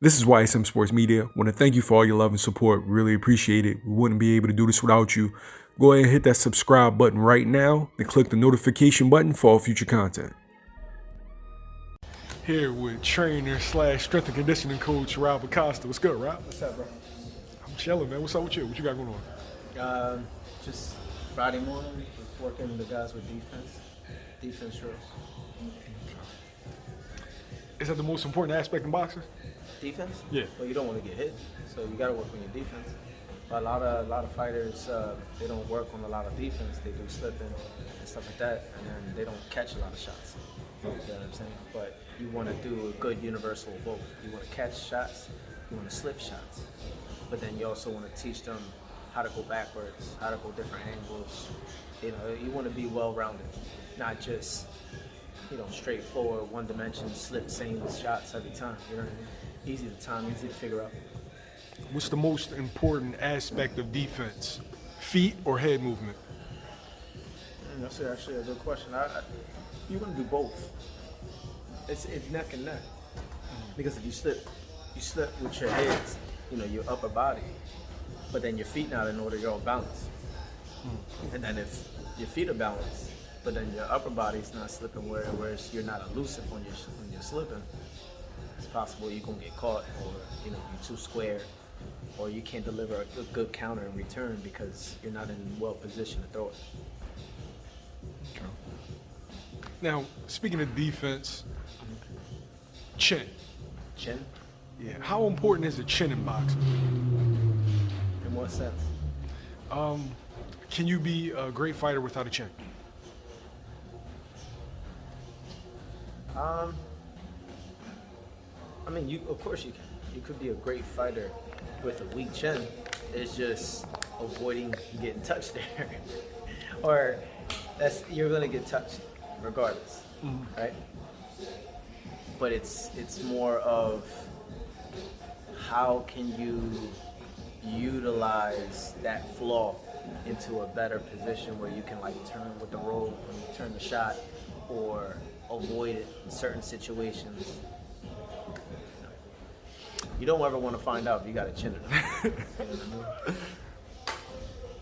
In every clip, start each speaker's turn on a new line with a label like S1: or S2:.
S1: This is YSM Sports Media. Want to thank you for all your love and support. Really appreciate it. We wouldn't be able to do this without you. Go ahead and hit that subscribe button right now and click the notification button for all future content. Here with trainer / strength and conditioning coach Rob Acosta. What's good, Rob?
S2: What's up, bro?
S1: I'm chilling, man. What's up with you? What you got going on?
S2: Just Friday morning, working the guys with defense drills.
S1: Is that the most important aspect in boxing?
S2: Defense?
S1: Yeah.
S2: Well, you don't want to get hit, so you got to work on your defense. But a lot of fighters, they don't work on a lot of defense. They do slipping and stuff like that, and then they don't catch a lot of shots. You know what I'm saying? But you want to do a good universal of both. You want to catch shots, you want to slip shots, but then you also want to teach them how to go backwards, how to go different angles. You know, you want to be well-rounded, not just, straightforward, one dimension, slip, same shots every time. You know what I mean? Easy to time, easy to figure out.
S1: What's the most important aspect of defense? Feet or head movement?
S2: That's actually a good question. You want to do both. It's neck and neck. Because if you slip with your heads, your upper body, but then your feet not in order, you're off balance. And then if your feet are balanced, but then your upper body's not slipping whereas you're not elusive when you're slipping, it's possible you're gonna get caught, or you're too square, or you can't deliver a good counter in return because you're not in well position to throw it.
S1: Okay. Now, speaking of defense, chin.
S2: Chin?
S1: Yeah. How important is the chin in boxing?
S2: In what sense?
S1: Can you be a great fighter without a chin?
S2: Of course you can. You could be a great fighter with a weak chin. It's just avoiding getting touched there. Or you're gonna get touched regardless, right? But it's more of how can you utilize that flaw into a better position where you can turn with the roll, turn the shot, or avoid it in certain situations. You don't ever want to find out if you got a chin or not. You know what I mean?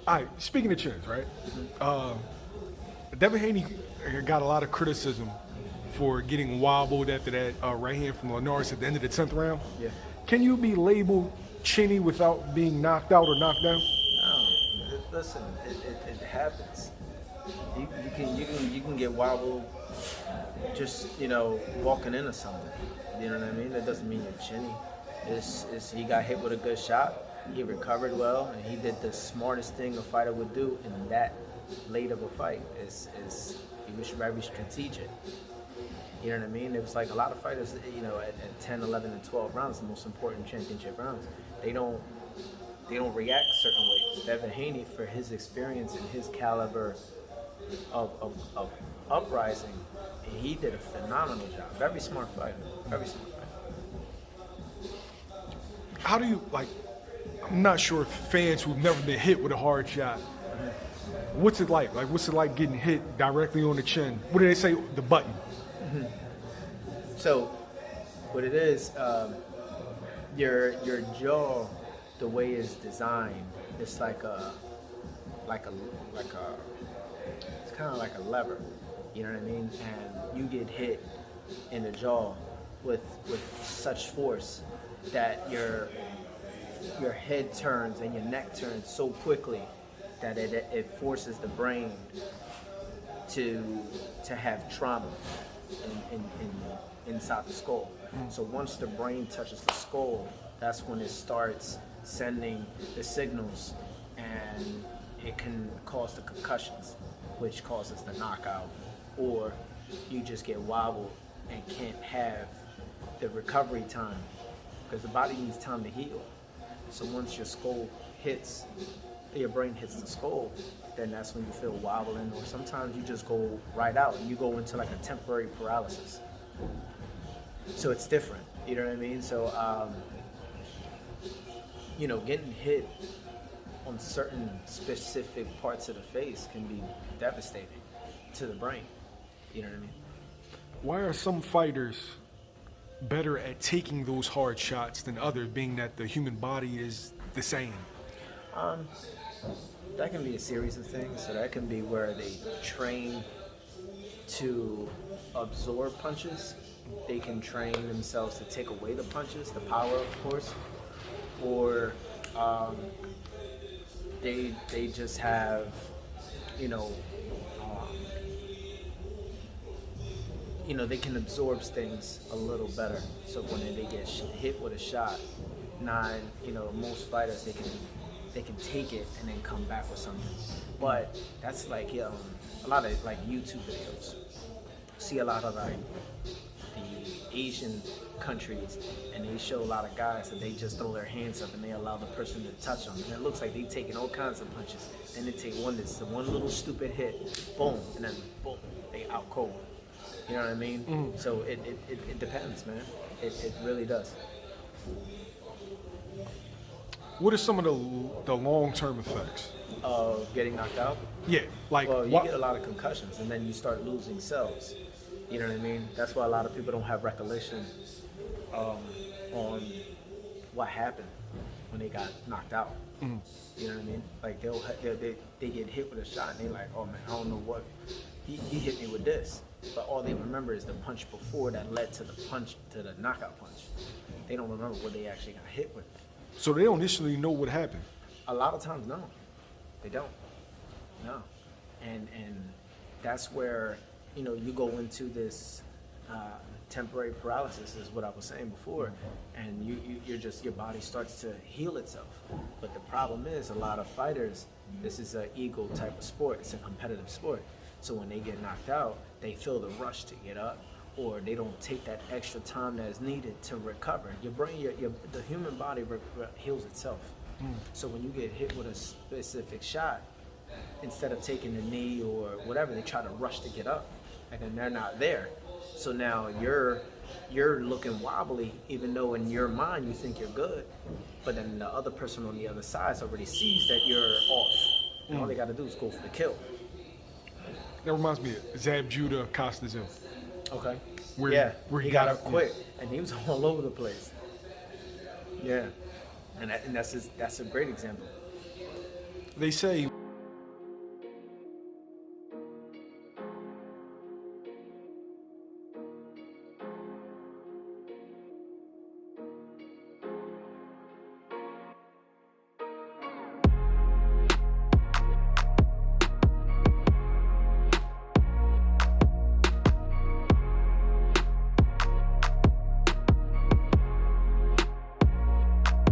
S1: All right, speaking of chins, right? Devin Haney got a lot of criticism for getting wobbled after that right hand from Linares at the end of the 10th round.
S2: Yeah.
S1: Can you be labeled chinny without being knocked out or knocked down?
S2: No, listen, it happens. You can get wobbled just walking into something. You know what I mean? That doesn't mean you're chinny. He got hit with a good shot. He recovered well, and he did the smartest thing a fighter would do in that late of a fight. He was very strategic. You know what I mean? It was like a lot of fighters, at 10, 11, and 12 rounds, the most important championship rounds, they don't react certain ways. Devin Haney, for his experience and his caliber of uprising, he did a phenomenal job. Very smart fighter. Very smart fighter.
S1: How do you, I'm not sure if fans who've never been hit with a hard shot, what's it like? What's it like getting hit directly on the chin? What do they say? The button.
S2: So, what it is, your jaw, the way it's designed, it's it's kind of like a lever. You know what I mean? And you get hit in the jaw with such force that your head turns and your neck turns so quickly that it forces the brain to have trauma inside the skull. So once the brain touches the skull, that's when it starts sending the signals, and it can cause the concussions, which causes the knockout, or you just get wobbled and can't have the recovery time because the body needs time to heal. So once your brain hits the skull, then that's when you feel wobbling, or sometimes you just go right out and you go into like a temporary paralysis. So it's different, you know what I mean? So, getting hit on certain specific parts of the face can be devastating to the brain, you know what I mean?
S1: Why are some fighters better at taking those hard shots than others, being that the human body is the same?
S2: That can be a series of things. So that can be where they train to absorb punches. They can train themselves to take away the punches, the power, of course, or they just have, you know, they can absorb things a little better. So when they get hit with a shot, most fighters they can take it and then come back with something. But that's like a lot of like YouTube videos. See a lot of like the Asian countries, and they show a lot of guys that they just throw their hands up and they allow the person to touch them, and it looks like they taking all kinds of punches. Then they take one little stupid hit, boom, and then boom, they out cold. You know what I mean? So it depends, man. It really does.
S1: What are some of the long-term effects
S2: of getting knocked out?
S1: Yeah, like
S2: well, you get a lot of concussions, and then you start losing cells. You know what I mean? That's why a lot of people don't have recollection on what happened when they got knocked out. You know what I mean? Like they get hit with a shot, and they like, oh man, I don't know what he hit me with this. But all they remember is the punch before that led to the knockout punch. They don't remember what they actually got hit with.
S1: So they don't initially know what happened.
S2: A lot of times, no, they don't. No, and that's where you go into this temporary paralysis, is what I was saying before, and your body starts to heal itself. But the problem is, a lot of fighters, this is an ego type of sport. It's a competitive sport. So when they get knocked out, they feel the rush to get up, or they don't take that extra time that is needed to recover. Your brain, the human body heals itself. So when you get hit with a specific shot, instead of taking the knee or whatever, they try to rush to get up, and then they're not there. So now you're looking wobbly, even though in your mind you think you're good, but then the other person on the other side already sees that you're off, and all they got to do is go for the kill.
S1: That reminds me of Zab Judah Acosta's in.
S2: Okay.
S1: Where
S2: he got up quick, and he was all over the place. Yeah, and that's a great example.
S1: They say